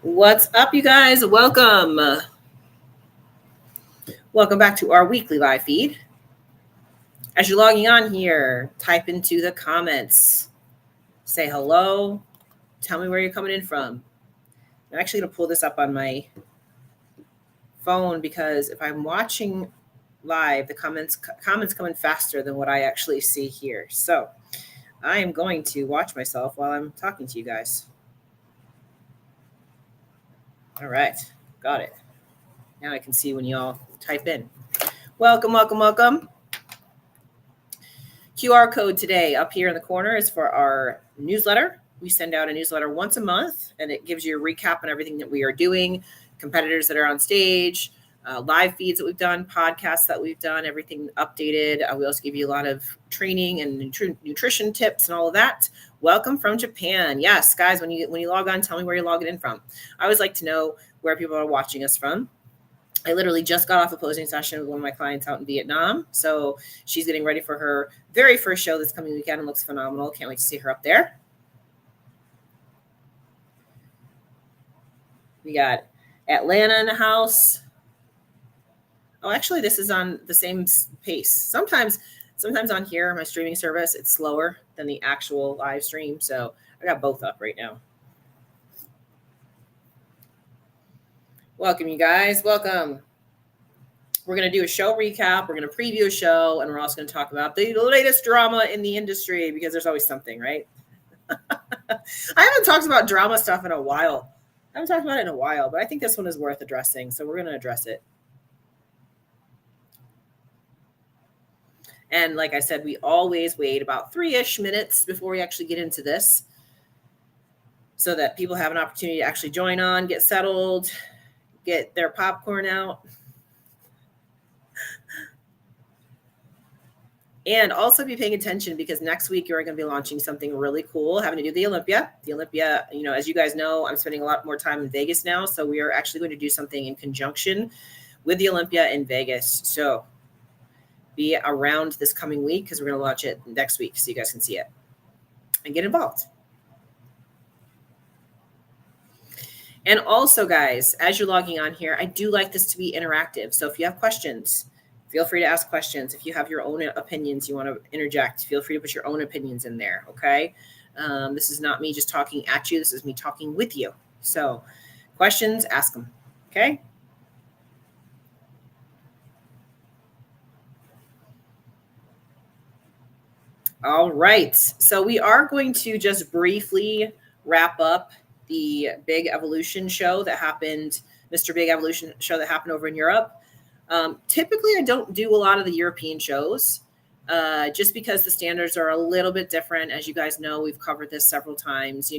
What's up, you guys? Welcome. Welcome back to our weekly live feed. As you're logging on here, type into the comments, say hello, tell me where you're coming in from. I'm actually going to pull this up on my phone because if I'm watching live, the comments come in faster than what I actually see here. So I am going to watch myself while I'm talking to you guys. All right, got it. Now I can see when y'all type in. Welcome, welcome, welcome. QR code today up here in the corner is for our newsletter. We send out a newsletter once a month, and it gives you a recap on everything that we are doing, competitors that are on stage, live feeds that we've done, podcasts that we've done, everything updated. We also give you a lot of training and nutrition tips and all of that. Welcome from Japan. Yes, guys, when you log on, tell me where you're logging in from. I always like to know where people are watching us from. I literally just got off a posing session with one of my clients out in Vietnam. So she's getting ready for her very first show this coming weekend and looks phenomenal. Can't wait to see her up there. We got Atlanta in the house. Oh, actually, this is on the same pace. Sometimes on here, my streaming service, it's slower than the actual live stream. So I got both up right now. Welcome, you guys. Welcome. We're going to do a show recap. We're going to preview a show, and we're also going to talk about the latest drama in the industry because there's always something, right? I haven't talked about drama stuff in a while. I haven't talked about it in a while, but I think this one is worth addressing, so we're going to address it. And like I said, we always wait about 3-ish minutes before we actually get into this so that people have an opportunity to actually join on, get settled, get their popcorn out. And also be paying attention because next week you're going to be launching something really cool having to do with the Olympia. The Olympia, as you guys know, I'm spending a lot more time in Vegas now. So we are actually going to do something in conjunction with the Olympia in Vegas. So be around this coming week because we're going to launch it next week so you guys can see it and get involved. And also, guys, as you're logging on here, I do like this to be interactive. So if you have questions, feel free to ask questions. If you have your own opinions, you want to interject, feel free to put your own opinions in there, okay? This is not me just talking at you. This is me talking with you. So questions, ask them, okay? All right. So we are going to just briefly wrap up the Big Evolution show that happened, Mr. Big Evolution show that happened over in Europe. Typically, I don't do a lot of the European shows just because the standards are a little bit different. As you guys know, we've covered this several times.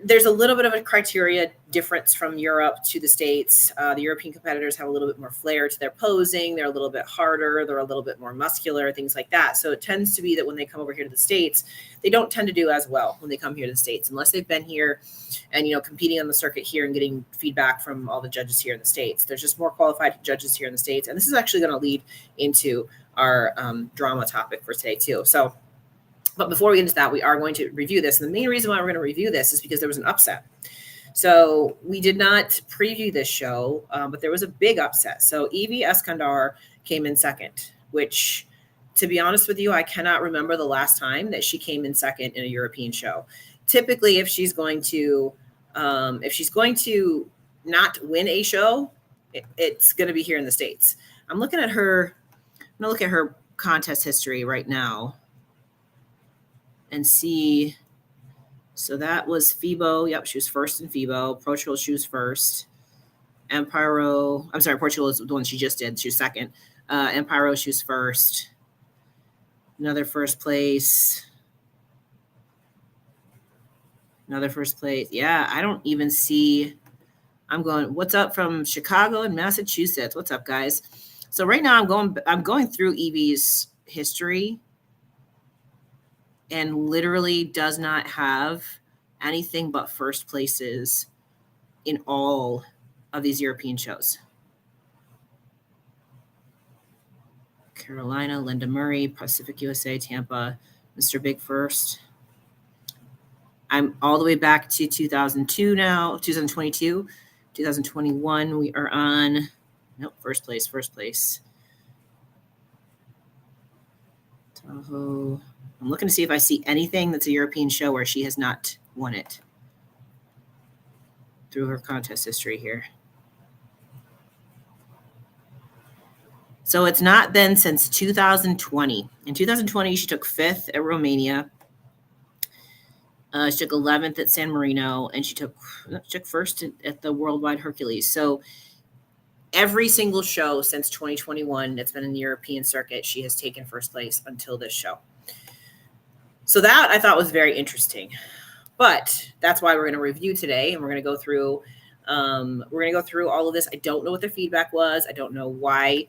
There's a little bit of a criteria difference from Europe to the States. The European competitors have a little bit more flair to their posing. They're a little bit harder. They're a little bit more muscular, things like that. So it tends to be that when they come over here to the States, they don't tend to do as well when they come here to the States, unless they've been here and, competing on the circuit here and getting feedback from all the judges here in the States. There's just more qualified judges here in the States. And this is actually going to lead into our drama topic for today too. But before we get into that, we are going to review this. And the main reason why we're going to review this is because there was an upset. So we did not preview this show, but there was a big upset. So Evie Eskandar came in second, which, to be honest with you, I cannot remember the last time that she came in second in a European show. Typically, if she's going to not win a show, it's going to be here in the States. I'm going to look at her contest history right now and see. So that was FIBO. Yep, she was first in FIBO. Portugal, she was first. Portugal is the one she just did. She was second. Empiro, she was first. Another first place. Yeah, I don't even see. What's up from Chicago and Massachusetts? What's up, guys? So right now I'm going through Evie's history and literally does not have anything but first places in all of these European shows. Carolina, Linda Murray, Pacific USA, Tampa, Mr. Big first. I'm all the way back to 2002 now, 2022, 2021. We are on, nope, first place. Tahoe. I'm looking to see if I see anything that's a European show where she has not won it through her contest history here. So it's not been since 2020. In 2020, she took 5th at Romania. She took 11th at San Marino, and she took first at the Worldwide Hercules. So every single show since 2021 that's been in the European circuit, she has taken first place until this show. So that I thought was very interesting. But that's why we're going to review today, and we're going to go through all of this. I don't know what the feedback was. I don't know why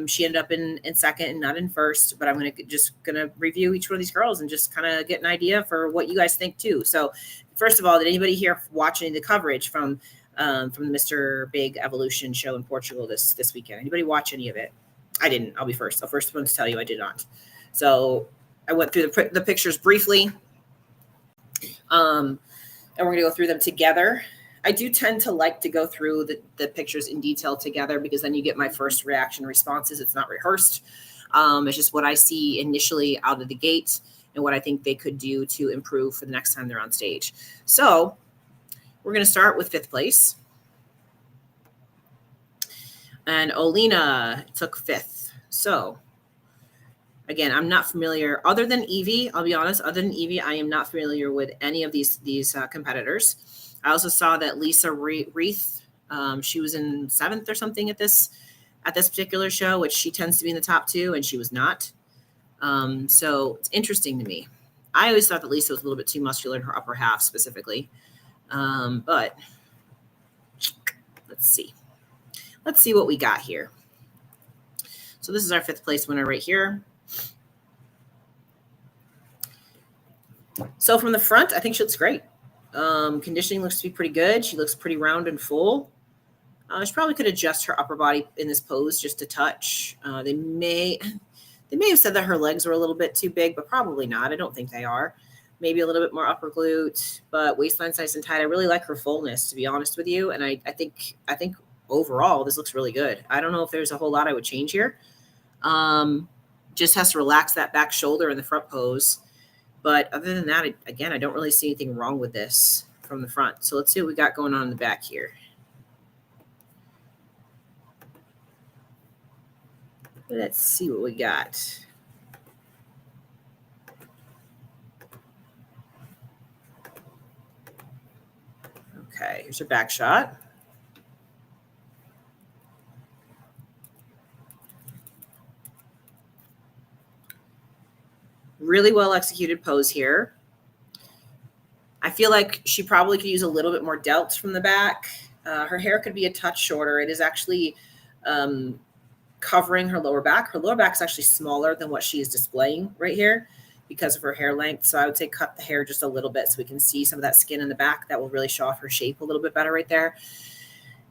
she ended up in second and not in first, but I'm going to review each one of these girls and just kind of get an idea for what you guys think too. So first of all, did anybody here watch any of the coverage from the Mr. Big Evolution show in Portugal this weekend? Anybody watch any of it? I didn't. I'll be first. The first one to tell you I did not. So I went through the pictures briefly. And we're going to go through them together. I do tend to like to go through the pictures in detail together because then you get my first reaction responses. It's not rehearsed. It's just what I see initially out of the gate and what I think they could do to improve for the next time they're on stage. So we're going to start with 5th place. And Olena took 5th. So again, I'm not familiar, other than Evie, I'll be honest, other than Evie, I am not familiar with any of these competitors. I also saw that Lisa Reith, she was in 7th or something at this particular show, which she tends to be in the top 2, and she was not. So it's interesting to me. I always thought that Lisa was a little bit too muscular in her upper half specifically. But let's see. Let's see what we got here. So this is our 5th place winner right here. So from the front, I think she looks great. Conditioning looks to be pretty good. She looks pretty round and full. She probably could adjust her upper body in this pose just a touch. They may have said that her legs were a little bit too big, but probably not. I don't think they are. Maybe a little bit more upper glute, but waistline nice and tight. I really like her fullness, to be honest with you. And I think overall this looks really good. I don't know if there's a whole lot I would change here. Just has to relax that back shoulder in the front pose. But other than that, again, I don't really see anything wrong with this from the front. So let's see what we got going on in the back here. Let's see what we got. Okay, here's her back shot. Really well executed pose here. I feel like she probably could use a little bit more delts from the back. Her hair could be a touch shorter. It is actually covering her lower back. Her lower back is actually smaller than what she is displaying right here because of her hair length. So I would say cut the hair just a little bit so we can see some of that skin in the back. That will really show off her shape a little bit better right there.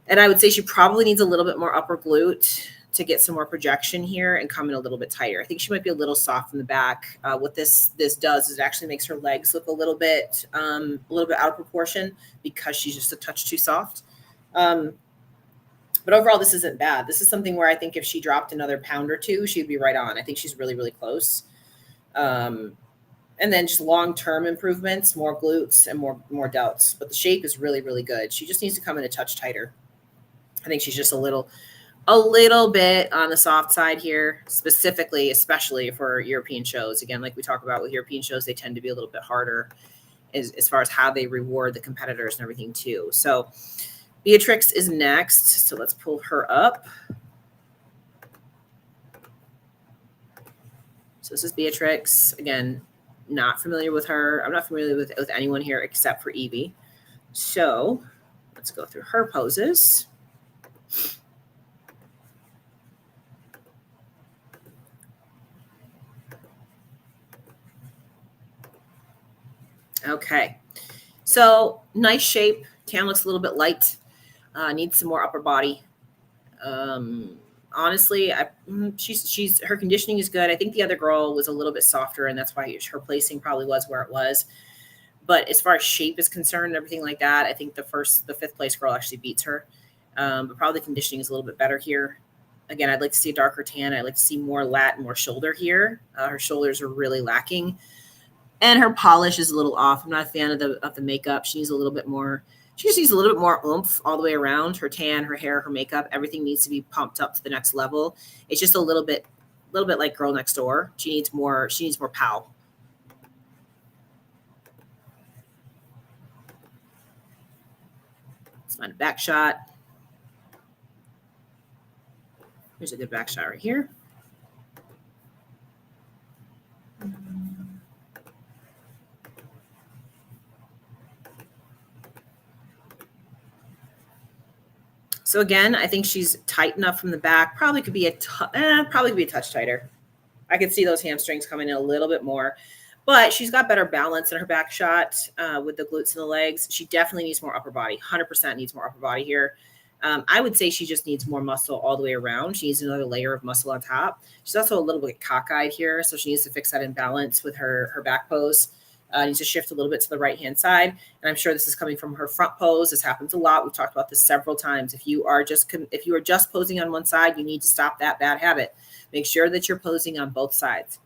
And I would say she probably needs a little bit more upper glute to get some more projection here and come in a little bit tighter. I think she might be a little soft in the back. What this does is it actually makes her legs look a little bit out of proportion because she's just a touch too soft. But overall, this isn't bad. This is something where I think if she dropped another pound or two, she'd be right on. I think she's really, really close. And then just long-term improvements, more glutes and more delts. But the shape is really, really good. She just needs to come in a touch tighter. I think she's just a little bit on the soft side here, especially for European shows. Again, like we talk about with European shows, they tend to be a little bit harder as far as how they reward the competitors and everything too. So Beatrix is next. So let's pull her up. So this is Beatrix. Again, not familiar with her. I'm not familiar with anyone here except for Evie. So let's go through her poses. Okay, so nice shape. Tan looks a little bit light. Needs some more upper body. Honestly, her conditioning is good. I think the other girl was a little bit softer, and that's why her placing probably was where it was. But as far as shape is concerned and everything like that, I think the 5th place girl actually beats her. But probably the conditioning is a little bit better here. Again, I'd like to see a darker tan. I'd like to see more lat and more shoulder here. Her shoulders are really lacking. And her polish is a little off. I'm not a fan of the makeup. She needs a little bit more. She just needs a little bit more oomph all the way around. Her tan, her hair, her makeup, everything needs to be pumped up to the next level. It's just a little bit like Girl Next Door. She needs more pow. Let's find a back shot. Here's a good back shot right here. So again, I think she's tight enough from the back. Probably could be a touch tighter. I could see those hamstrings coming in a little bit more, but she's got better balance in her back shot with the glutes and the legs. She definitely needs more upper body. 100% needs more upper body here. I would say she just needs more muscle all the way around. She needs another layer of muscle on top. She's also a little bit cockeyed here, so she needs to fix that imbalance with her back pose. Needs to shift a little bit to the right-hand side. And I'm sure this is coming from her front pose. This happens a lot. We've talked about this several times. If you are just posing on one side, you need to stop that bad habit. Make sure that you're posing on both sides.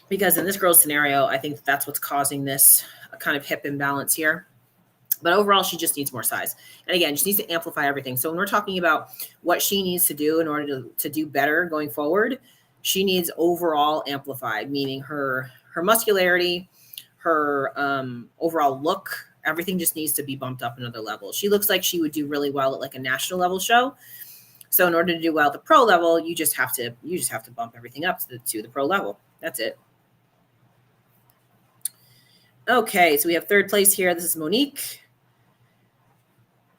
Because in this girl's scenario, I think that's what's causing this kind of hip imbalance here. But overall, she just needs more size. And again, she needs to amplify everything. So when we're talking about what she needs to do in order to do better going forward, she needs overall amplified, meaning her muscularity, her overall look, everything just needs to be bumped up another level. She looks like she would do really well at like a national level show. So in order to do well at the pro level, you just have to bump everything up to the pro level. That's it. Okay, so we have 3rd place here. This is Monique.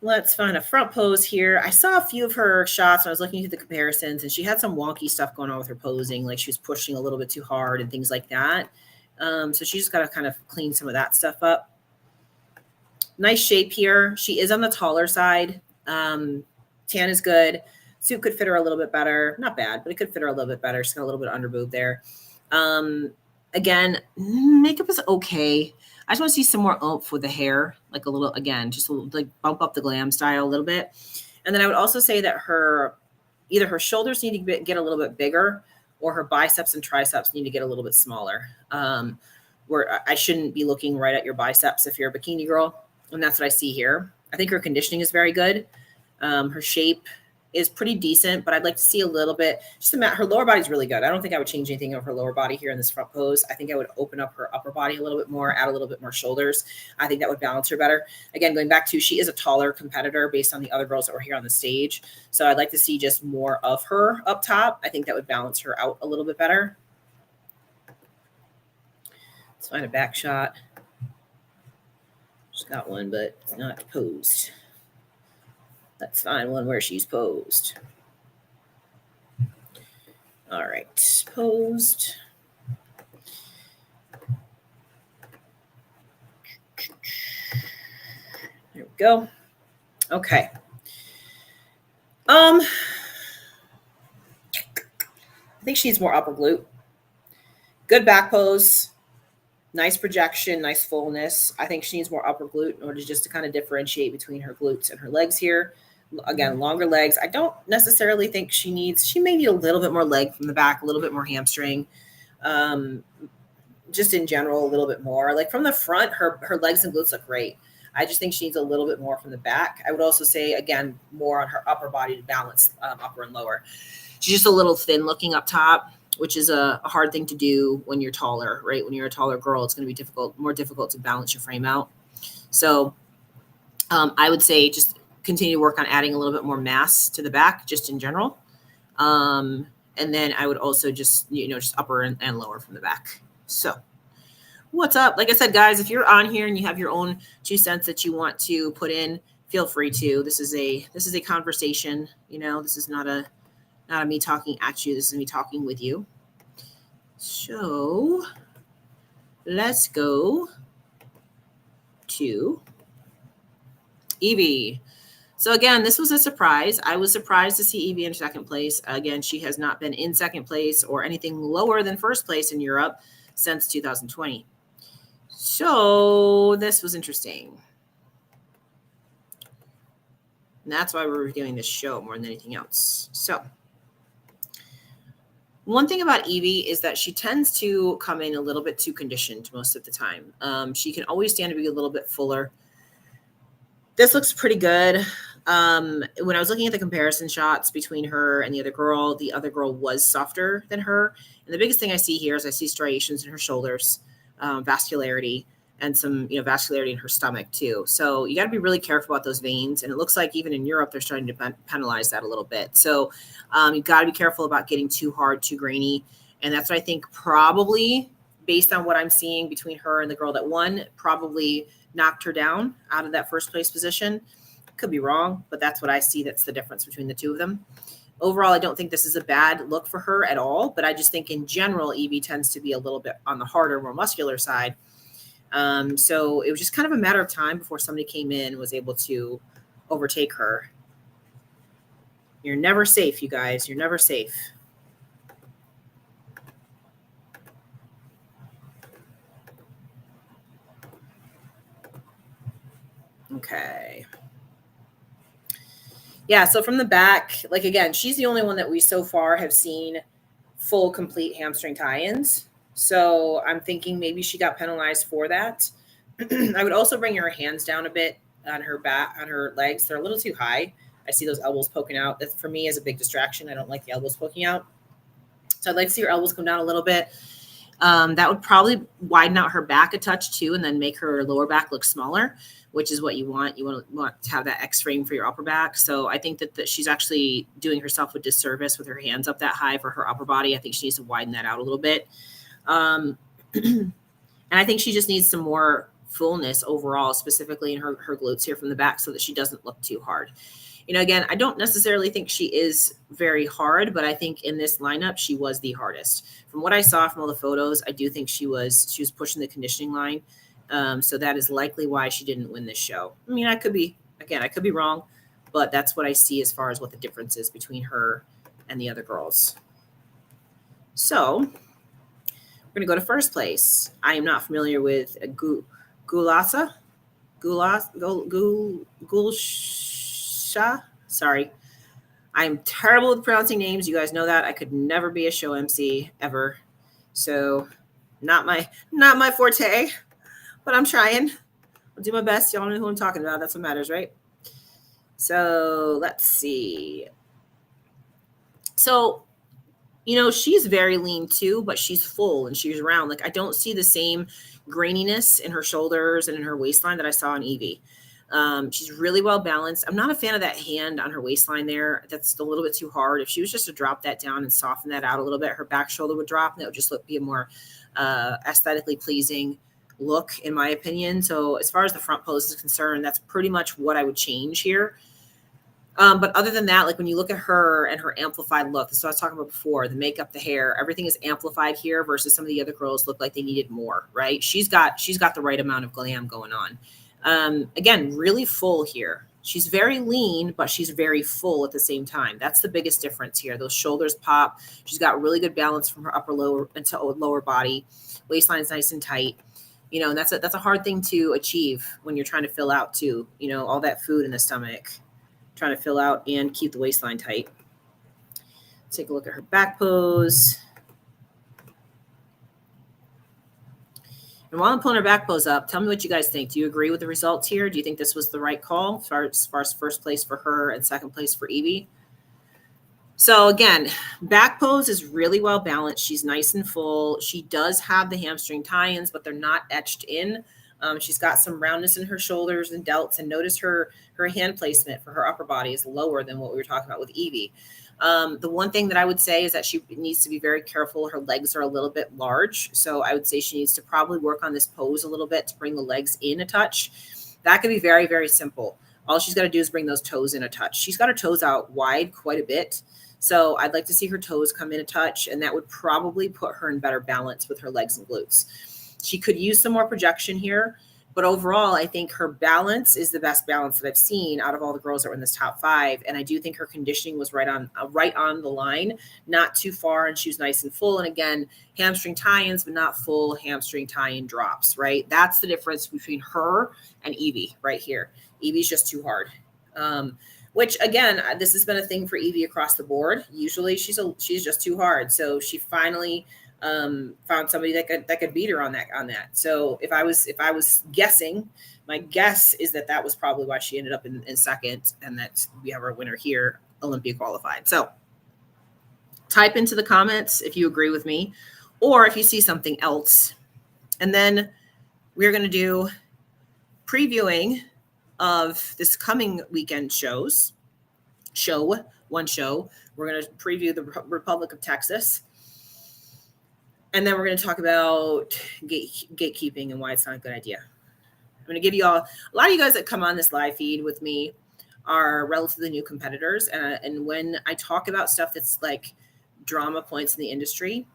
Let's find a front pose here. I saw a few of her shots when I was looking at the comparisons, and she had some wonky stuff going on with her posing, like she was pushing a little bit too hard and things like that. So she just got to kind of clean some of that stuff up. Nice shape here. She is on the taller side. Tan is good. Suit could fit her a little bit better. Not bad, but it could fit her a little bit better. She's got a little bit of under boob there. Again, makeup is okay. I just want to see some more oomph with the hair, like a little, again, just a little, like bump up the glam style a little bit. And then I would also say that either her shoulders need to get a little bit bigger, or her biceps and triceps need to get a little bit smaller. Where I shouldn't be looking right at your biceps if you're a bikini girl. And that's what I see here. I think her conditioning is very good. Her shape is pretty decent, but I'd like to see a little bit, her lower body's really good. I don't think I would change anything of her lower body here in this front pose. I think I would open up her upper body a little bit more, add a little bit more shoulders. I think that would balance her better. Again, going back to, she is a taller competitor based on the other girls that were here on the stage. So I'd like to see just more of her up top. I think that would balance her out a little bit better. Let's find a back shot. She's got one, but it's not posed. Let's find one where she's posed. All right, posed. There we go. Okay. I think she needs more upper glute. Good back pose. Nice projection, nice fullness. I think she needs more upper glute in order just to kind of differentiate between her glutes and her legs here. Again, longer legs. I don't necessarily think she may need a little bit more leg from the back, a little bit more hamstring. Just in general, a little bit more. Like from the front, her legs and glutes look great. I just think she needs a little bit more from the back. I would also say, again, more on her upper body to balance upper and lower. She's just a little thin looking up top, which is a hard thing to do when you're taller, right? When you're a taller girl, it's going to be more difficult to balance your frame out. So I would say just continue to work on adding a little bit more mass to the back, just in general. And then I would also just upper and lower from the back. So what's up? Like I said, guys, if you're on here and you have your own 2 cents that you want to put in, feel free to. This is a conversation. This is not a me talking at you. This is me talking with you. So let's go to Evie. So again, this was a surprise. I was surprised to see Evie in 2nd place. Again, she has not been in 2nd place or anything lower than 1st place in Europe since 2020. So this was interesting. And that's why we're reviewing this show more than anything else. So one thing about Evie is that she tends to come in a little bit too conditioned most of the time. She can always stand to be a little bit fuller. This looks pretty good. When I was looking at the comparison shots between her and the other girl was softer than her. And the biggest thing I see here is I see striations in her shoulders, vascularity, and some vascularity in her stomach too. So you got to be really careful about those veins. And it looks like even in Europe, they're starting to penalize that a little bit. So you got to be careful about getting too hard, too grainy. And that's what I think probably, based on what I'm seeing between her and the girl that won, probably knocked her down out of that first place position. Could be wrong, but that's what I see. That's the difference between the two of them. Overall, I don't think this is a bad look for her at all, but I just think in general, Evie tends to be a little bit on the harder, more muscular side. So it was just kind of a matter of time before somebody came in and was able to overtake her. You're never safe, you guys. You're never safe. Okay. Yeah, so from the back, like again, she's the only one that we so far have seen full, complete hamstring tie-ins. So I'm thinking maybe she got penalized for that. I would also bring her hands down a bit on her back, on her legs. They're a little too high. I see those elbows poking out. That for me is a big distraction. I don't like the elbows poking out. So I'd like to see her elbows come down a little bit. That would probably widen out her back a touch too, and then make her lower back look smaller, which is what you want. You want to have that X frame for your upper back. So I think that she's actually doing herself a disservice with her hands up that high for her upper body. I think she needs to widen that out a little bit. And I think she just needs some more fullness overall, specifically in her glutes here from the back, so that she doesn't look too hard. Again, I don't necessarily think she is very hard, but I think in this lineup, she was the hardest. From what I saw from all the photos, I do think she was pushing the conditioning line. So that is likely why she didn't win this show. I mean, I could be wrong, but that's what I see as far as what the difference is between her and the other girls. So we're going to go to first place. I am not familiar with Gulsha. Sorry. I'm terrible with pronouncing names. You guys know that. I could never be a show MC ever. So not my forte, but I'm trying. I'll do my best. Y'all know who I'm talking about. That's what matters, right? So let's see. So, she's very lean too, but she's full and she's round. Like I don't see the same graininess in her shoulders and in her waistline that I saw in Evie. She's really well balanced. I'm not a fan of that hand on her waistline there. That's a little bit too hard. If she was just to drop that down and soften that out a little bit, her back shoulder would drop and it would just be a more aesthetically pleasing look, in my opinion. So as far as the front pose is concerned, that's pretty much what I would change here. But other than that, like when you look at her and her amplified look, this is what I was talking about before, the makeup, the hair, everything is amplified here versus some of the other girls look like they needed more, right? She's got the right amount of glam going on. Again, really full here. She's very lean, but she's very full at the same time. That's the biggest difference here. Those shoulders pop. She's got really good balance from her lower body. Waistline's nice and tight. And that's a hard thing to achieve when you're trying to fill out too. All that food in the stomach, trying to fill out and keep the waistline tight. Take a look at her back pose. And while I'm pulling her back pose up, tell me what you guys think. Do you agree with the results here? Do you think this was the right call as far as first place for her and second place for Evie? So again, back pose is really well balanced. She's nice and full. She does have the hamstring tie-ins, but they're not etched in. She's got some roundness in her shoulders and delts, and notice her hand placement for her upper body is lower than what we were talking about with Evie. The one thing that I would say is that she needs to be very careful. Her legs are a little bit large. So I would say she needs to probably work on this pose a little bit to bring the legs in a touch. That could be very, very simple. All she's got to do is bring those toes in a touch. She's got her toes out wide quite a bit. So I'd like to see her toes come in a touch, and that would probably put her in better balance with her legs and glutes. She could use some more projection here, But overall, I think her balance is the best balance that I've seen out of all the girls that were in this top 5. And I do think her conditioning was right on the line, not too far. And she was nice and full. And again, hamstring tie-ins, but not full hamstring tie-in drops, right? That's the difference between her and Evie right here. Evie's just too hard. Which again, this has been a thing for Evie across the board. Usually she's just too hard. So she finally found somebody that could beat her on that. So if I was guessing, my guess is that was probably why she ended up in second, and that we have our winner here, Olympia qualified. So type into the comments if you agree with me, or if you see something else. And then we're going to do previewing of this coming weekend show. We're going to preview the Republic of Texas. And then we're going to talk about gatekeeping and why it's not a good idea. I'm going to give you all, a lot of you guys that come on this live feed with me are relatively new competitors. And when I talk about stuff that's like drama points in the industry,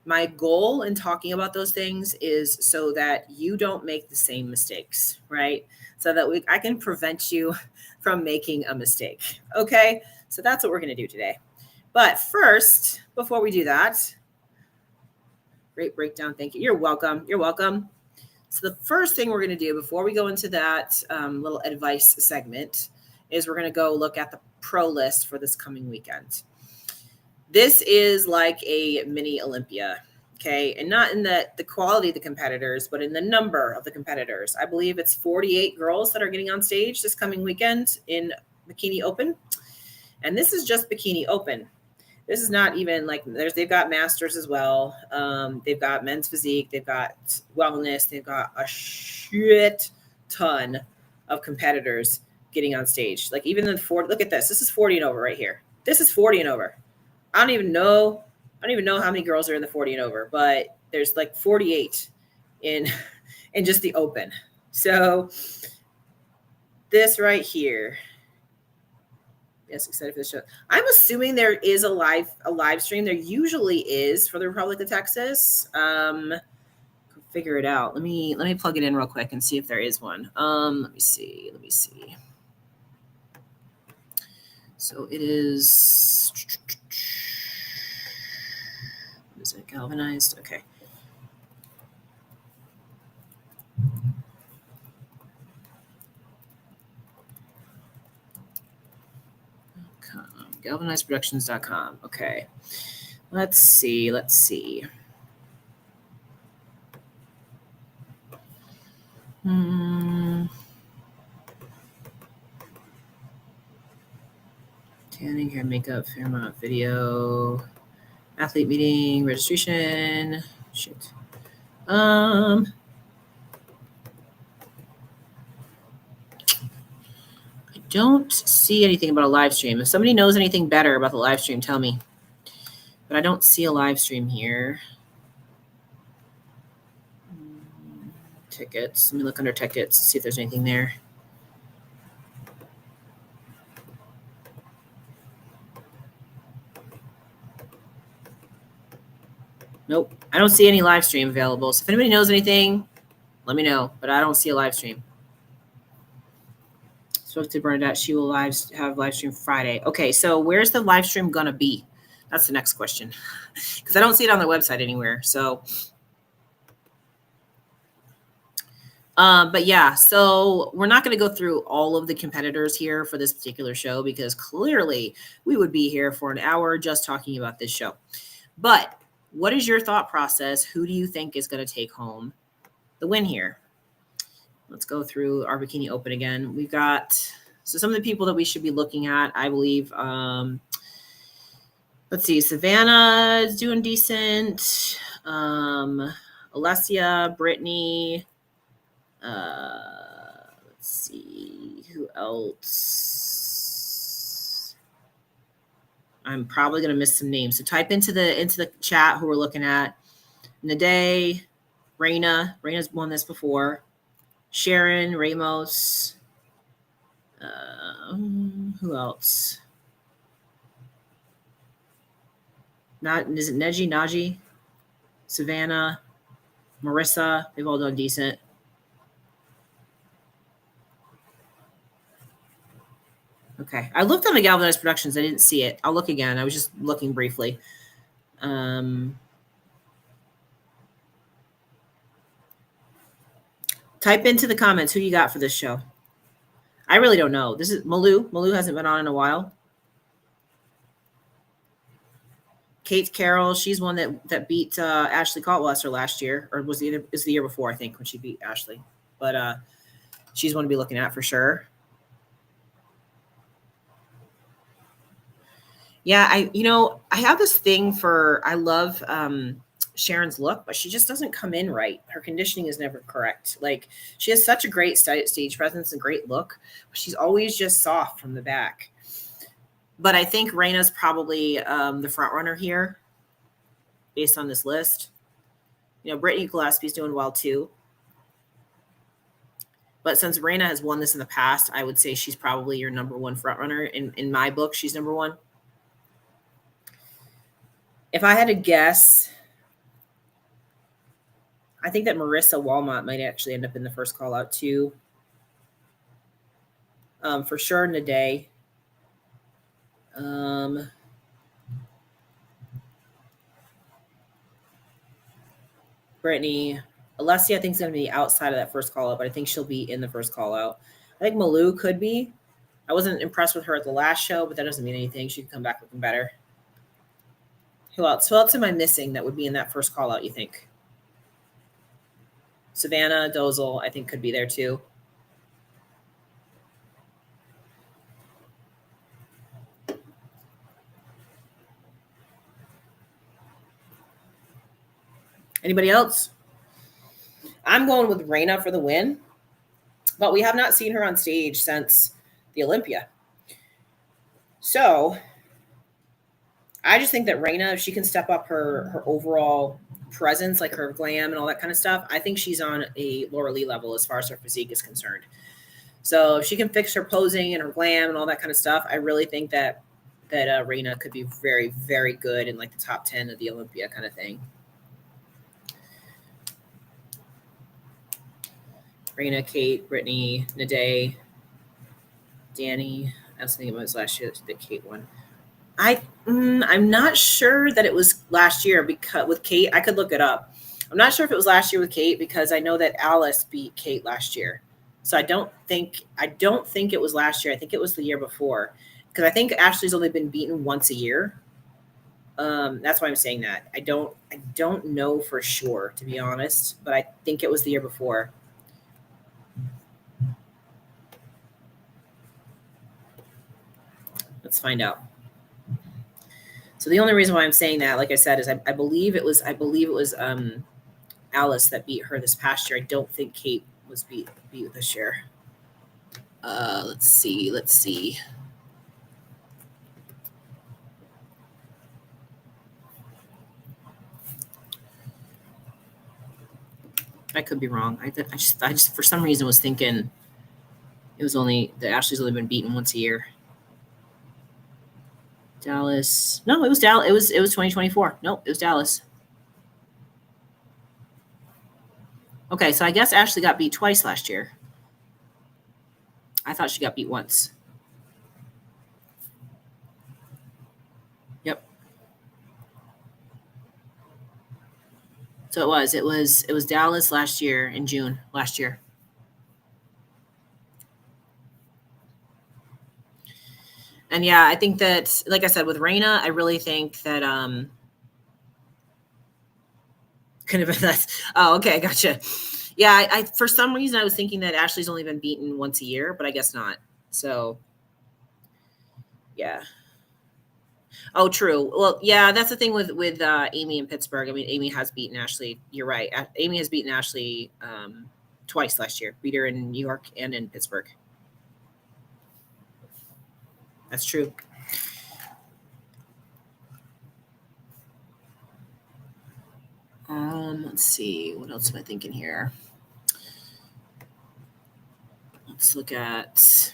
my goal in talking about those things is so that you don't make the same mistakes, right? So that I can prevent you from making a mistake. Okay. So that's what we're going to do today. But first, before we do that, great breakdown. Thank you. You're welcome. So the first thing we're going to do before we go into that little advice segment is we're going to go look at the pro list for this coming weekend. This is like a mini Olympia, okay? And not in the quality of the competitors, but in the number of the competitors. I believe it's 48 girls that are getting on stage this coming weekend in Bikini Open. And this is just Bikini Open. This is not even like they've got masters as well. They've got men's physique. They've got wellness. They've got a shit ton of competitors getting on stage. Like even the 40, look at this. This is 40 and over right here. This is 40 and over. I don't even know how many girls are in the 40 and over, but there's like 48 in just the open. So this right here. Yes, excited for the show. I'm assuming there is a live stream. There usually is for the Republic of Texas. Figure it out. Let me plug it in real quick and see if there is one. Let me see. So it is. What is it? Galvanized. Okay. galvanizedproductions.com. Okay. Let's see. Tanning, hair, makeup, Fairmont, video, athlete meeting, registration. Shit. I don't see anything about a live stream. If somebody knows anything better about the live stream, tell me. But I don't see a live stream here. Tickets. Let me look under tickets, see if there's anything there. Nope. I don't see any live stream available. So if anybody knows anything, let me know. But I don't see a live stream. Spoke to Bernadette. She will have live stream Friday. Okay, so where's the live stream going to be? That's the next question. Because I don't see it on their website anywhere. So, but yeah, so we're not going to go through all of the competitors here for this particular show because clearly we would be here for an hour just talking about this show. But what is your thought process? Who do you think is going to take home the win here? Let's go through our Bikini Open again. We've got, so some of the people that we should be looking at, I believe, let's see, Savannah is doing decent. Alessia, Brittany, let's see, who else? I'm probably going to miss some names. So type into the chat who we're looking at. Nade, Raina's won this before. Sharon, Ramos, who else? Is it Neji, Naji, Savannah, Marissa? They've all done decent. Okay. I looked on the Galvanized Productions. I didn't see it. I'll look again. I was just looking briefly. Type into the comments who you got for this show. I really don't know. This is Malou. Malou hasn't been on in a while. Kate Carroll, she's one that beat Ashley Kaltwasser last year, or was the year before, I think, when she beat Ashley. But she's one to be looking at for sure. Yeah, I have this thing I love Sharon's look, but she just doesn't come in right. Her conditioning is never correct. Like, she has such a great stage presence and great look, but she's always just soft from the back. But I think Raina's probably the front runner here based on this list. Brittany Gillespie's doing well too. But since Raina has won this in the past, I would say she's probably your number one front runner. In my book, she's number one. If I had to guess, I think that Marissa Walmart might actually end up in the first call out too. For sure, Naday. Brittany. Alessia, I think, is going to be outside of that first call out, but I think she'll be in the first call out. I think Malou could be. I wasn't impressed with her at the last show, but that doesn't mean anything. She could come back looking better. Who else? Who else am I missing that would be in that first call out, you think? Savannah Dozel, I think, could be there too. Anybody else? I'm going with Raina for the win, but we have not seen her on stage since the Olympia. So I just think that Raina, if she can step up her overall presence, like her glam and all that kind of stuff, I think she's on a Laura Lee level as far as her physique is concerned. So if she can fix her posing and her glam and all that kind of stuff, I really think that Raina could be very, very good in like the top 10 of the Olympia kind of thing. Raina, Kate, Brittany, Naday, Danny. I was thinking about this last year, the Kate one. I'm not sure that it was last year because with Kate, I could look it up. I'm not sure if it was last year with Kate because I know that Alice beat Kate last year. So I don't think it was last year. I think it was the year before because I think Ashley's only been beaten once a year. That's why I'm saying that. I don't know for sure, to be honest, but I think it was the year before. Let's find out. So the only reason why I'm saying that, like I said, is I believe it was Alice that beat her this past year. I don't think Kate was beat this year. Let's see. I could be wrong. I just for some reason was thinking it was only that Ashley's only been beaten once a year. Dallas. No, it was Dallas. It was 2024. Nope, it was Dallas. Okay, so I guess Ashley got beat twice last year. I thought she got beat once. Yep. So it was Dallas last year in June last year. And yeah, I think that, like I said, with Raina, I really think that kind of that's. Oh, okay, gotcha. Yeah, I for some reason I was thinking that Ashley's only been beaten once a year, but I guess not. So, yeah. Oh, true. Well, yeah, that's the thing with Amy in Pittsburgh. I mean, Amy has beaten Ashley. You're right. Amy has beaten Ashley twice last year. Beat her in New York and in Pittsburgh. That's true. Let's see. What else am I thinking here? Let's look at.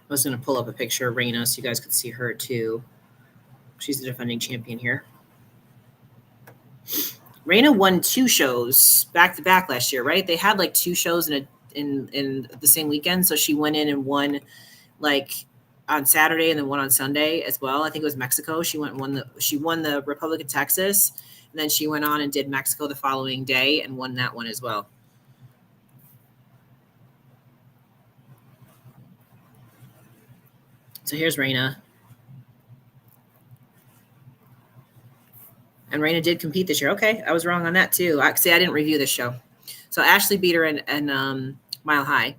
I was going to pull up a picture of Raina so you guys could see her too. She's the defending champion here. Raina won 2 shows back to back last year, right? They had like 2 shows in a in the same weekend. So she went in and won like on Saturday and then one on Sunday as well. I think it was Mexico. She won the Republic of Texas, and then she went on and did Mexico the following day and won that one as well. So here's Raina. And Raina did compete this year. Okay, I was wrong on that too. I didn't review this show. So Ashley beat her in Mile High.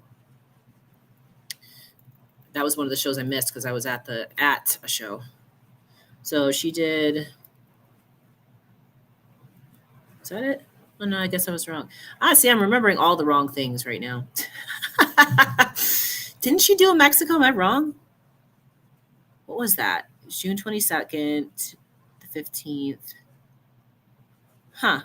That was one of the shows I missed because I was at a show. So she did. Is that it? Oh no, I guess I was wrong. See, I'm remembering all the wrong things right now. Didn't she do a Mexico? Am I wrong? What was that? June 22nd, the 15th. Huh.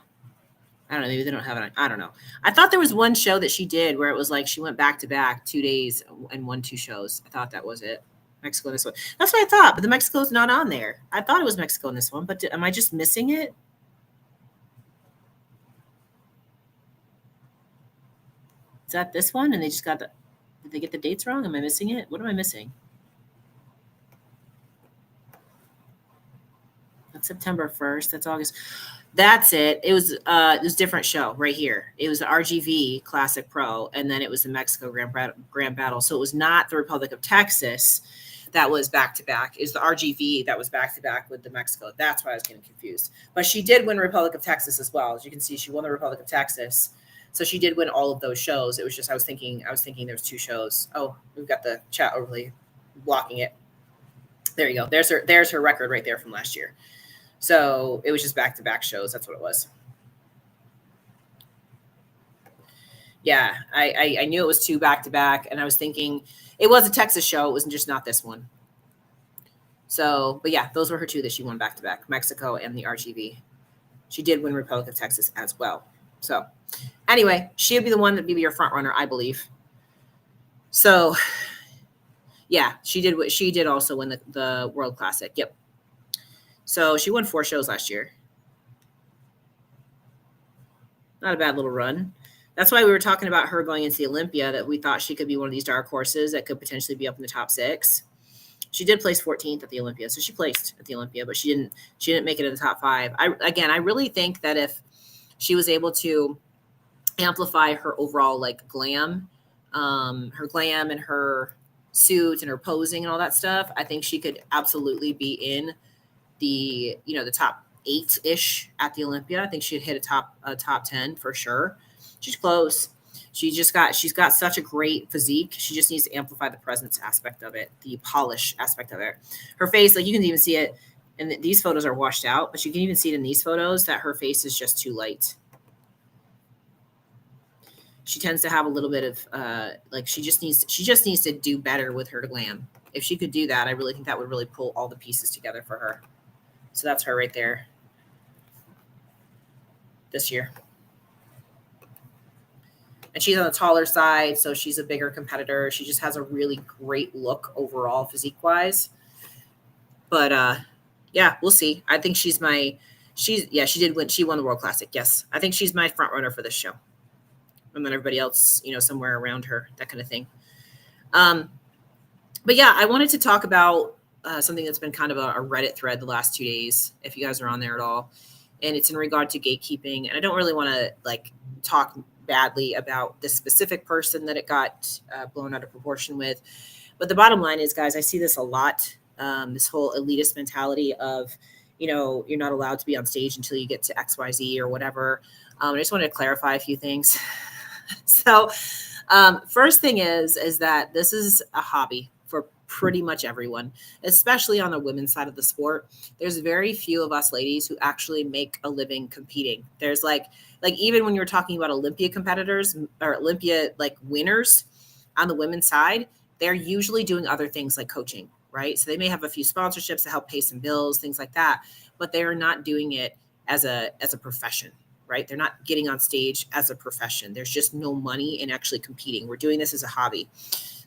I don't know. Maybe they don't have it. I don't know. I thought there was one show that she did where it was like she went back to back 2 days and won 2 shows. I thought that was it. Mexico, this one. That's what I thought, but the Mexico's not on there. I thought it was Mexico in this one, but am I just missing it? Is that this one? And they just got did they get the dates wrong? Am I missing it? What am I missing? That's September 1st. That's August. That's it. It was a different show right here. It was the RGV Classic Pro, and then it was the Mexico Grand Battle. So it was not the Republic of Texas that was back-to-back. It was the RGV that was back-to-back with the Mexico. That's why I was getting confused. But she did win Republic of Texas as well. As you can see, she won the Republic of Texas. So she did win all of those shows. It was just I was thinking there's 2 shows. Oh, we've got the chat overlay blocking it. There you go. There's her record right there from last year. So it was just back-to-back shows. That's what it was. Yeah, I knew it was 2 back-to-back, and I was thinking it was a Texas show. It was just not this one. So, but yeah, those were her 2 that she won back-to-back, Mexico and the RGV. She did win Republic of Texas as well. So anyway, she would be the one that would be your front runner, I believe. So yeah, she did also win the World Classic. Yep. So she won 4 shows last year. Not a bad little run. That's why we were talking about her going into the Olympia, that we thought she could be one of these dark horses that could potentially be up in the top 6. She did place 14th at the Olympia. So she placed at the Olympia, but she didn't make it in the top 5. I really think that if she was able to amplify her overall like glam, her glam and her suit and her posing and all that stuff, I think she could absolutely be in the top 8-ish at the Olympia. I think she'd hit a top 10 for sure. She's close. She's got such a great physique. She just needs to amplify the presence aspect of it, the polish aspect of it. Her face, like you can even see it, and these photos are washed out, but you can even see it in these photos that her face is just too light. She tends to have a little bit of she just needs to do better with her glam. If she could do that, I really think that would really pull all the pieces together for her. So that's her right there this year. And she's on the taller side, so she's a bigger competitor. She just has a really great look overall, physique-wise. But yeah, we'll see. I think she did win. She won the World Classic. Yes, I think she's my front runner for this show. And then everybody else, somewhere around her, that kind of thing. But yeah, I wanted to talk about something that's been kind of a Reddit thread the last 2 days, if you guys are on there at all. And it's in regard to gatekeeping. And I don't really want to talk badly about this specific person that it got blown out of proportion with. But the bottom line is, guys, I see this a lot. This whole elitist mentality of, you're not allowed to be on stage until you get to XYZ or whatever. I just wanted to clarify a few things. So first thing is that this is a hobby for pretty much everyone, especially on the women's side of the sport. There's very few of us ladies who actually make a living competing. There's like even when you're talking about Olympia competitors or Olympia winners on the women's side, they're usually doing other things like coaching, right? So they may have a few sponsorships to help pay some bills, things like that, but they are not doing it as a profession. Right? They're not getting on stage as a profession. There's just no money in actually competing. We're doing this as a hobby.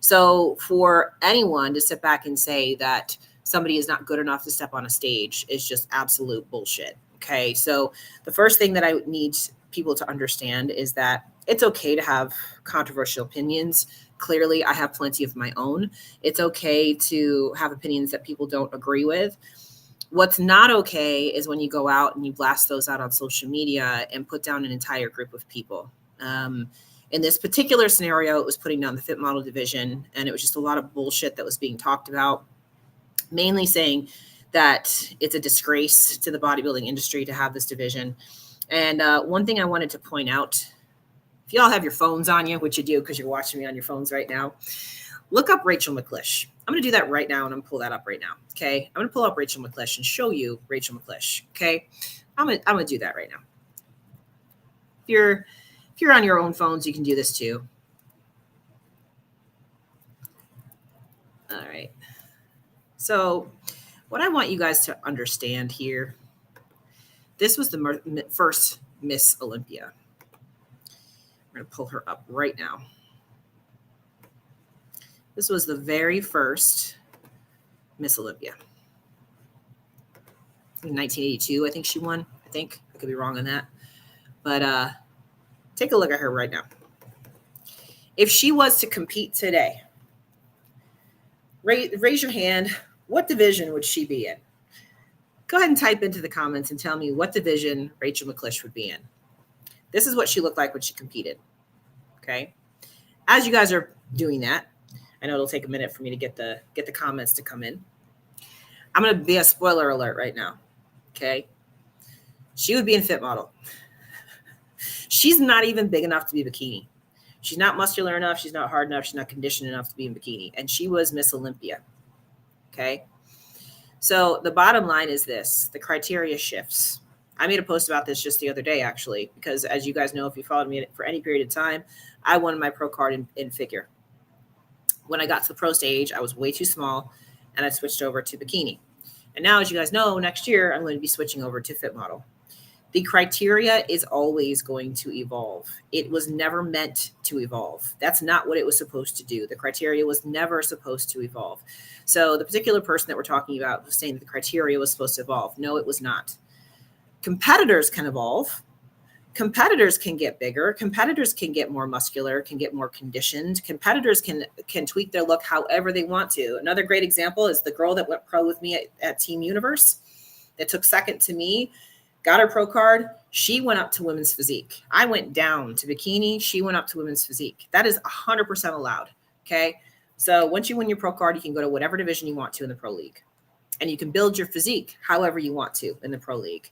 So for anyone to sit back and say that somebody is not good enough to step on a stage is just absolute bullshit. Okay. So the first thing that I need people to understand is that It's okay to have controversial opinions. Clearly, I have plenty of my own. It's okay to have opinions that people don't agree with. What's not okay is when you go out and you blast those out on social media and put down an entire group of people. In this particular scenario, it was putting down the fit model division, and it was just a lot of bullshit that was being talked about, mainly saying that it's a disgrace to the bodybuilding industry to have this division. And one thing I wanted to point out, if y'all have your phones on you, which you do because you're watching me on your phones right now, look up Rachel McClish. I'm going to do that right now, and I'm going to pull that up right now, okay? I'm going to pull up Rachel McClish and show you Rachel McClish, okay? I'm going to do that right now. If you're on your own phones, you can do this too. All right. So what I want you guys to understand here, this was the first Miss Olympia. I'm going to pull her up right now. This was the very first Miss Olympia. In 1982, I think she won. I could be wrong on that. But take a look at her right now. If she was to compete today, raise your hand. What division would she be in? Go ahead and type into the comments and tell me what division Rachel McClish would be in. This is what she looked like when she competed. Okay. As you guys are doing that, I know it'll take a minute for me to get the comments to come in. I'm going to be a spoiler alert right now. Okay. She would be in fit model. She's not even big enough to be bikini. She's not muscular enough. She's not hard enough. She's not conditioned enough to be in bikini. And she was Miss Olympia. Okay. So the bottom line is this, the criteria shifts. I made a post about this just the other day, actually, because as you guys know, if you followed me for any period of time, I won my pro card in figure. When I got to the pro stage, I was way too small, and I switched over to bikini. And now, as you guys know, next year, I'm going to be switching over to fit model. The criteria is always going to evolve. It was never meant to evolve. That's not what it was supposed to do. The criteria was never supposed to evolve. So the particular person that we're talking about was saying that the criteria was supposed to evolve. No, it was not. Competitors can evolve. Competitors can get bigger. Competitors can get more muscular, can get more conditioned. Competitors can tweak their look however they want to. Another great example is the girl that went pro with me at Team Universe that took second to me, got her pro card. She went up to women's physique. I went down to bikini. She went up to women's physique. That is 100% allowed. Okay. So once you win your pro card, you can go to whatever division you want to in the pro league, and you can build your physique however you want to in the pro league.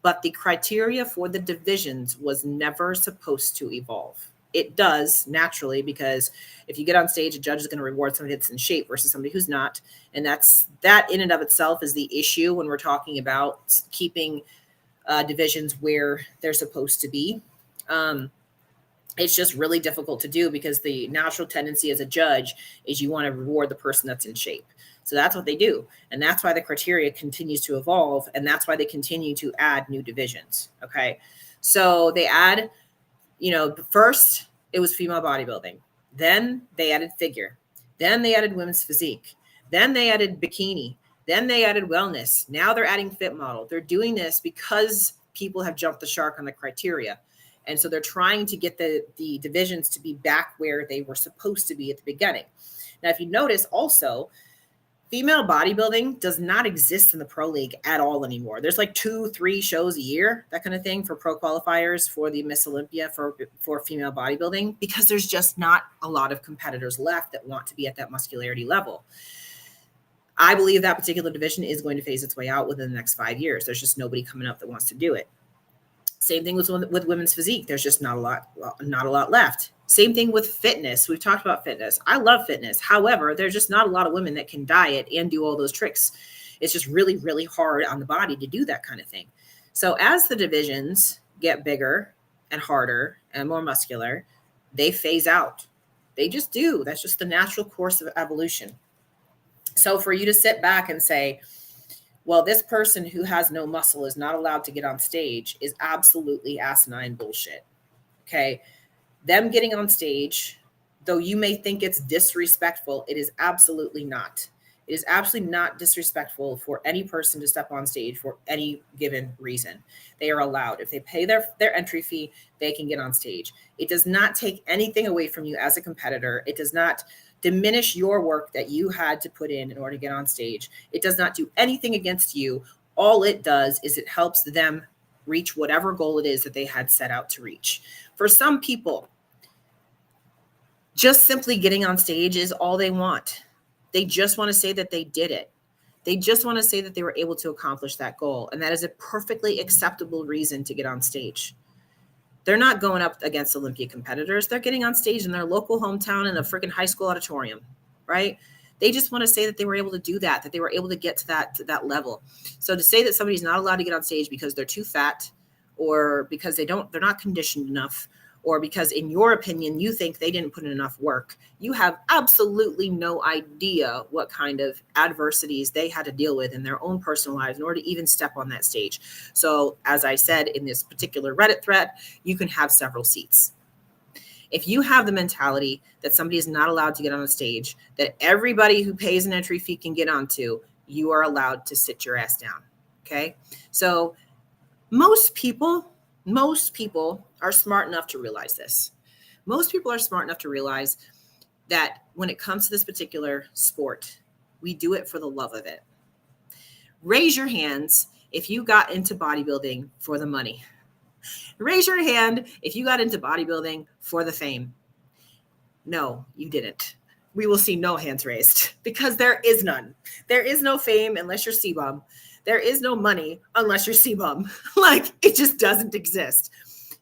But the criteria for the divisions was never supposed to evolve. It does naturally, because if you get on stage, a judge is going to reward somebody that's in shape versus somebody who's not. And that in and of itself is the issue when we're talking about keeping divisions where they're supposed to be. It's just really difficult to do, because the natural tendency as a judge is you want to reward the person that's in shape. So that's what they do. And that's why the criteria continues to evolve. And that's why they continue to add new divisions. Okay. So they add, first it was female bodybuilding. Then they added figure. Then they added women's physique. Then they added bikini. Then they added wellness. Now they're adding fit model. They're doing this because people have jumped the shark on the criteria. And so they're trying to get the divisions to be back where they were supposed to be at the beginning. Now, if you notice also, female bodybuilding does not exist in the pro league at all anymore. There's like 2-3 shows a year, that kind of thing, for pro qualifiers for the Miss Olympia for female bodybuilding, because there's just not a lot of competitors left that want to be at that muscularity level. I believe that particular division is going to phase its way out within the next 5 years. There's just nobody coming up that wants to do it. Same thing with women's physique. There's just not a lot left. Same thing with fitness. We've talked about fitness. I love fitness. However, there's just not a lot of women that can diet and do all those tricks. It's just really, really hard on the body to do that kind of thing. So as the divisions get bigger and harder and more muscular, they phase out. They just do. That's just the natural course of evolution. So for you to sit back and say, well, this person who has no muscle is not allowed to get on stage is absolutely asinine bullshit. Okay. Them getting on stage, though you may think it's disrespectful, it is absolutely not. It is absolutely not disrespectful for any person to step on stage for any given reason. They are allowed. If they pay their entry fee, they can get on stage. It does not take anything away from you as a competitor. It does not diminish your work that you had to put in order to get on stage. It does not do anything against you. All it does is it helps them reach whatever goal it is that they had set out to reach. For some people, just simply getting on stage is all they want. They just want to say that they did it. They just want to say that they were able to accomplish that goal. And that is a perfectly acceptable reason to get on stage. They're not going up against Olympia competitors. They're getting on stage in their local hometown in a freaking high school auditorium, right? They just want to say that they were able to do that they were able to get to that level. So to say that somebody's not allowed to get on stage because they're too fat, or because they're not conditioned enough, or because in your opinion you think they didn't put in enough work, you have absolutely no idea what kind of adversities they had to deal with in their own personal lives in order to even step on that stage. So as I said in this particular Reddit thread, you can have several seats. If you have the mentality that somebody is not allowed to get on a stage, that everybody who pays an entry fee can get onto, you are allowed to sit your ass down. Okay. So most people are smart enough to realize this. Most people are smart enough to realize that when it comes to this particular sport, we do it for the love of it. Raise your hands if you got into bodybuilding for the money. Raise your hand if you got into bodybuilding for the fame. No, you didn't. We will see no hands raised because there is none. There is no fame unless you're C-Bum. There is no money unless you're C-Bum. Like, it just doesn't exist.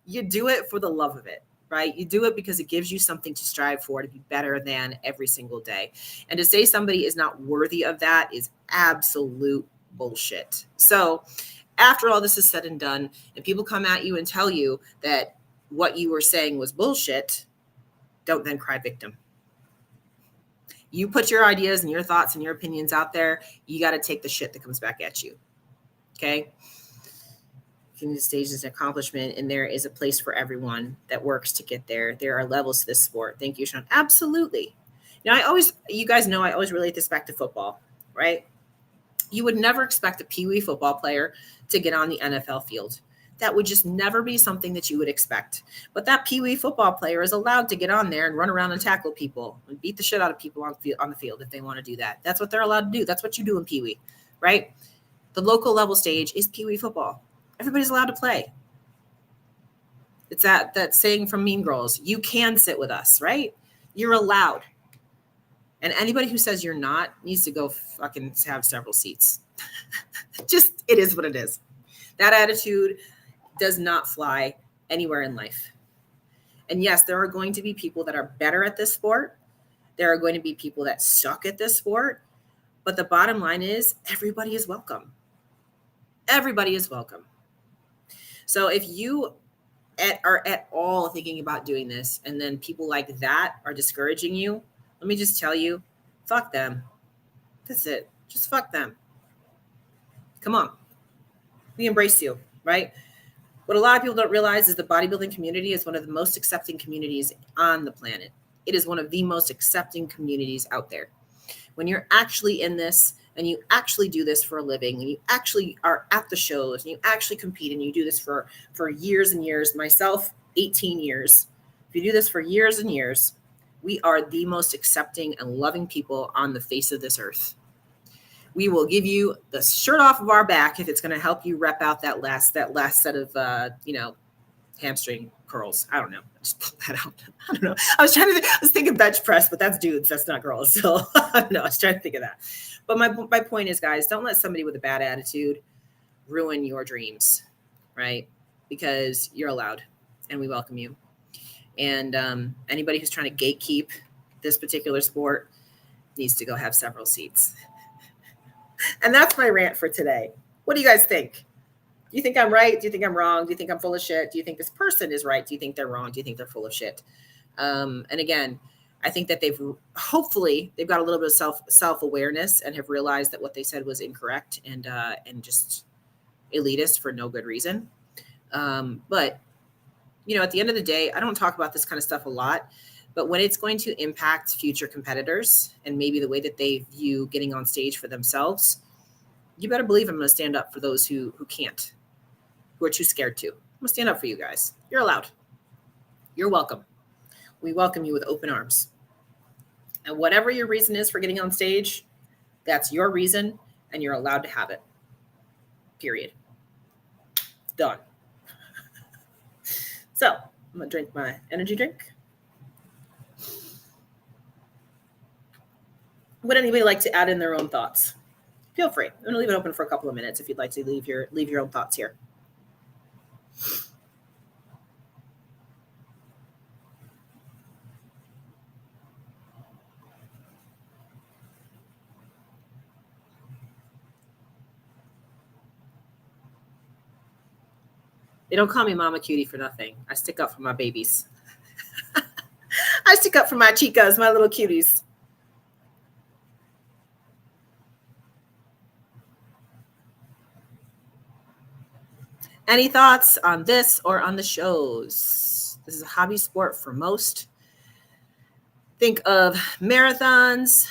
You do it for the love of it, right? You do it because it gives you something to strive for, to be better than every single day. And to say somebody is not worthy of that is absolute bullshit. So after all this is said and done, and people come at you and tell you that what you were saying was bullshit, don't then cry victim. You put your ideas and your thoughts and your opinions out there, you got to take the shit that comes back at you. Okay? The stage is an accomplishment, and there is a place for everyone that works to get there. There are levels to this sport. Thank you, Sean. Absolutely. You guys know I always relate this back to football, right? You would never expect a Pee-wee football player to get on the NFL field. That would just never be something that you would expect. But that Pee-wee football player is allowed to get on there and run around and tackle people and beat the shit out of people on the field if they want to do that. That's what they're allowed to do. That's what you do in Pee-wee, right? The local level stage is Pee-wee football. Everybody's allowed to play. It's that saying from Mean Girls, you can sit with us, right? You're allowed. And anybody who says you're not needs to go fucking have several seats. Just, it is what it is. That attitude does not fly anywhere in life. And yes, there are going to be people that are better at this sport. There are going to be people that suck at this sport. But the bottom line is everybody is welcome. Everybody is welcome. So if you are at all thinking about doing this, and then people like that are discouraging you, let me just tell you, fuck them. That's it. Just fuck them. Come on. We embrace you, right? What a lot of people don't realize is the bodybuilding community is one of the most accepting communities on the planet. It is one of the most accepting communities out there. When you're actually in this and you actually do this for a living, and you actually are at the shows and you actually compete and you do this for years and years, myself, 18 years. If you do this for years and years, we are the most accepting and loving people on the face of this earth. We will give you the shirt off of our back if it's going to help you rep out that last set of, hamstring curls. I don't know. Just pull that out. I don't know. I was thinking bench press, but that's dudes. That's not girls. So no, I was trying to think of that. But my point is, guys, don't let somebody with a bad attitude ruin your dreams, right? Because you're allowed and we welcome you. And anybody who's trying to gatekeep this particular sport needs to go have several seats. And that's my rant for today. What do you guys think? Do you think I'm right? Do you think I'm wrong? Do you think I'm full of shit? Do you think this person is right? Do you think they're wrong? Do you think they're full of shit? And again, I think that they've got a little bit of self-awareness and have realized that what they said was incorrect and just elitist for no good reason. But at the end of the day, I don't talk about this kind of stuff a lot, But when it's going to impact future competitors and maybe the way that they view getting on stage for themselves, you better believe I'm going to stand up for those who can't, who are too scared to. I'm going to stand up for you guys. You're allowed. You're welcome. We welcome you with open arms. And whatever your reason is for getting on stage, that's your reason, and you're allowed to have it. Period. Done. So I'm going to drink my energy drink. Would anybody like to add in their own thoughts? Feel free. I'm going to leave it open for a couple of minutes if you'd like to leave your own thoughts here. They don't call me Mama Cutie for nothing. I stick up for my babies. I stick up for my chicas, my little cuties. Any thoughts on this or on the shows? This is a hobby sport for most. Think of marathons,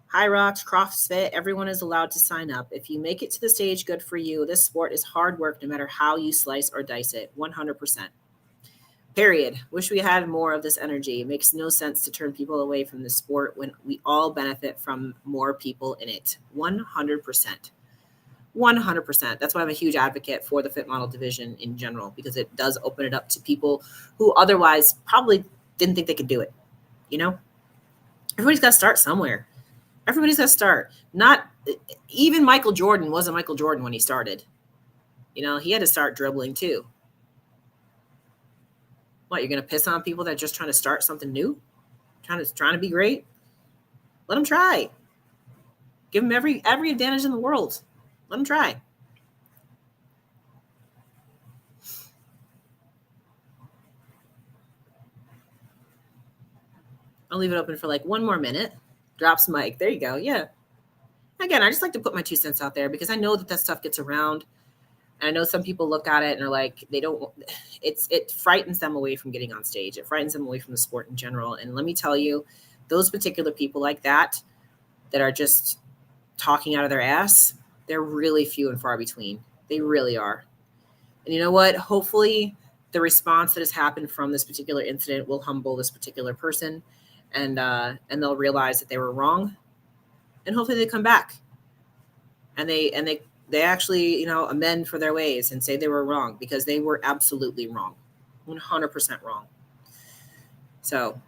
high rocks, CrossFit. Everyone is allowed to sign up. If you make it to the stage, good for you. This sport is hard work no matter how you slice or dice it. 100%. Period. Wish we had more of this energy. It makes no sense to turn people away from the sport when we all benefit from more people in it. 100%. 100%. That's why I'm a huge advocate for the fit model division in general, because it does open it up to people who otherwise probably didn't think they could do it. You know, everybody's got to start somewhere. Everybody's got to start. Not even Michael Jordan wasn't Michael Jordan when he started. You know, he had to start dribbling too. What, you're going to piss on people that are just trying to start something new? Trying to be great? Let them try. Give them every advantage in the world. Let them try. I'll leave it open for like one more minute. Drops mic. There you go. Yeah. Again, I just like to put my 2 cents out there because I know that stuff gets around. And I know some people look at it and are like, it frightens them away from getting on stage. It frightens them away from the sport in general. And let me tell you, those particular people like that are just talking out of their ass, they're really few and far between. They really are. And you know what? Hopefully the response that has happened from this particular incident will humble this particular person, and they'll realize that they were wrong, and hopefully they come back and they actually, you know, amend for their ways and say they were wrong, because they were absolutely wrong. 100% wrong. So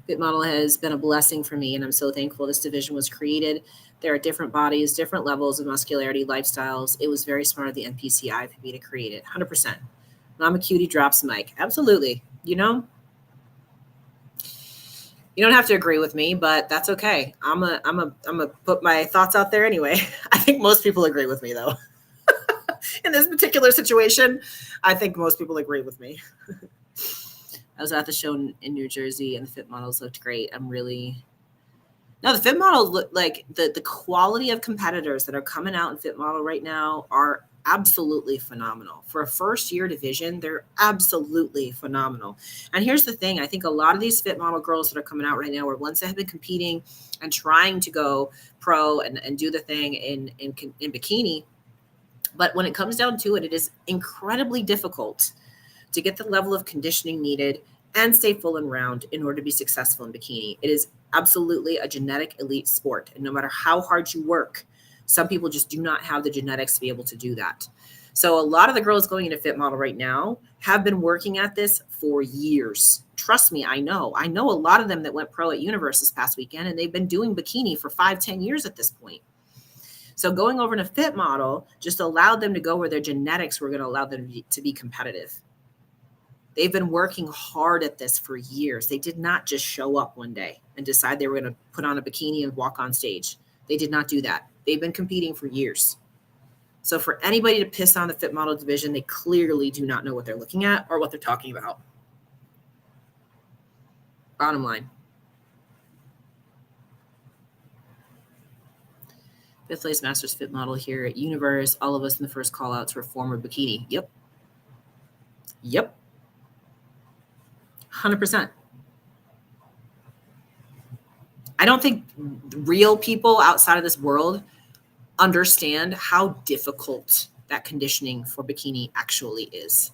Fit Model has been a blessing for me, and I'm so thankful this division was created. There are different bodies, different levels of muscularity, lifestyles. It was very smart of the NPCI for me to create it. 100%. Mama Cutie drops mic. Absolutely. You know, you don't have to agree with me, but that's okay. I'm a put my thoughts out there anyway. I think most people agree with me, though. In this particular situation, I think most people agree with me. I was at the show in New Jersey, and the fit models looked great. The fit models look like the quality of competitors that are coming out in fit model right now are absolutely phenomenal. For a first year division, they're absolutely phenomenal. And here's the thing. I think a lot of these fit model girls that are coming out right now are ones that have been competing and trying to go pro and do the thing in bikini. But when it comes down to it, it is incredibly difficult to get the level of conditioning needed and stay full and round in order to be successful in bikini. It is absolutely a genetic elite sport. And no matter how hard you work, some people just do not have the genetics to be able to do that. So a lot of the girls going into fit model right now have been working at this for years. Trust me, I know a lot of them that went pro at Universe this past weekend, and they've been doing bikini for 5-10 years at this point. So going over to fit model just allowed them to go where their genetics were going to allow them to be competitive. They've been working hard at this for years. They did not just show up one day and decide they were going to put on a bikini and walk on stage. They did not do that. They've been competing for years. So for anybody to piss on the fit model division, they clearly do not know what they're looking at or what they're talking about. Bottom line. Fifth place Masters fit model here at Universe. All of us in the first call outs were former bikini. Yep. 100%. I don't think real people outside of this world understand how difficult that conditioning for bikini actually is.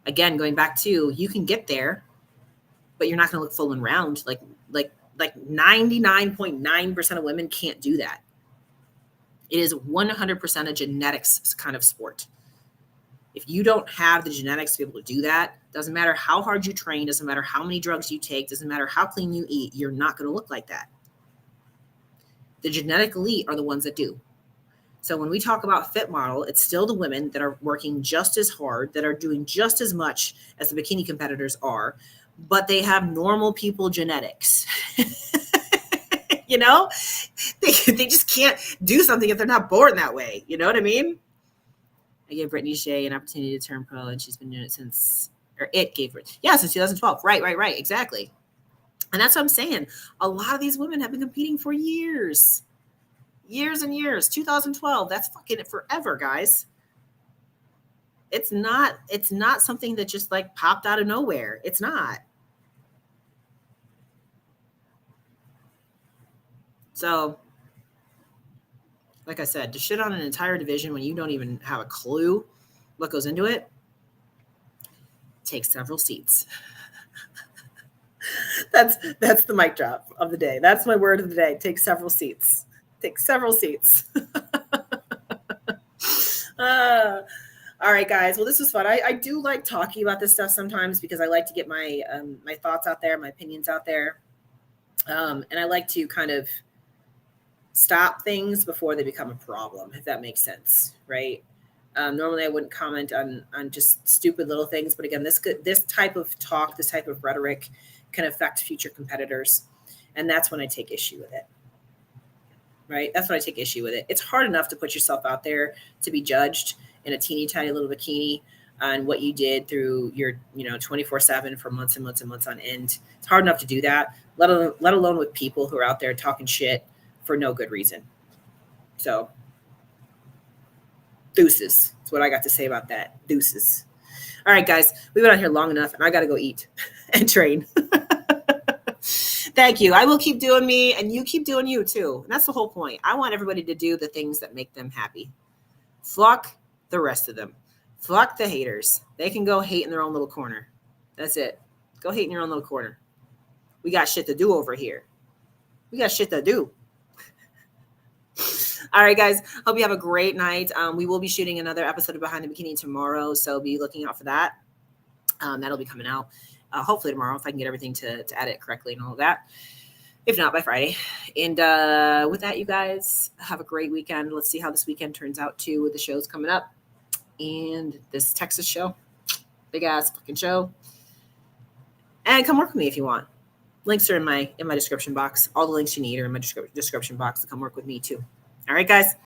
Again, going back to, you can get there, but you're not going to look full and round. Like 99.9% of women can't do that. It is 100% a genetics kind of sport. If you don't have the genetics to be able to do that, doesn't matter how hard you train, doesn't matter how many drugs you take, doesn't matter how clean you eat, you're not going to look like that. The genetic elite are the ones that do. So when we talk about fit model, it's still the women that are working just as hard, that are doing just as much as the bikini competitors are, but they have normal people genetics. You know, they just can't do something if they're not born that way. You know what I mean? I gave Brittany Shea an opportunity to turn pro, and she's been doing it since, or it gave her, since 2012. Right, exactly. And that's what I'm saying. A lot of these women have been competing for years and years. 2012, that's fucking it forever, guys. It's not something that just like popped out of nowhere. It's not. So, like I said, to shit on an entire division when you don't even have a clue what goes into it takes several seats. That's the mic drop of the day. That's my word of the day. Take several seats. Take several seats. All right, guys. Well, this was fun. I do like talking about this stuff sometimes because I like to get my my thoughts out there, my opinions out there. And I like to kind of stop things before they become a problem, if that makes sense, right? Normally I wouldn't comment on just stupid little things, but again, this type of talk, this type of rhetoric can affect future competitors. And that's when I take issue with it. Right? That's when I take issue with it. It's hard enough to put yourself out there to be judged in a teeny tiny little bikini on what you did through your, 24/7 for months and months and months on end. It's hard enough to do that, let alone with people who are out there talking shit for no good reason. So, deuces. That's what I got to say about that. Deuces. All right, guys, we've been out here long enough, and I got to go eat and train. Thank you. I will keep doing me, and you keep doing you too. And that's the whole point. I want everybody to do the things that make them happy. Fuck the rest of them. Fuck the haters. They can go hate in their own little corner. That's it. Go hate in your own little corner. We got shit to do over here. We got shit to do. All right, guys. Hope you have a great night. We will be shooting another episode of Behind the Bikini tomorrow, so be looking out for that. That'll be coming out hopefully tomorrow if I can get everything to edit correctly and all of that. If not, by Friday. And with that, you guys have a great weekend. Let's see how this weekend turns out too with the shows coming up and this Texas show. Big ass fucking show. And come work with me if you want. Links are in my description box. All the links you need are in my description box to come work with me too. All right, guys.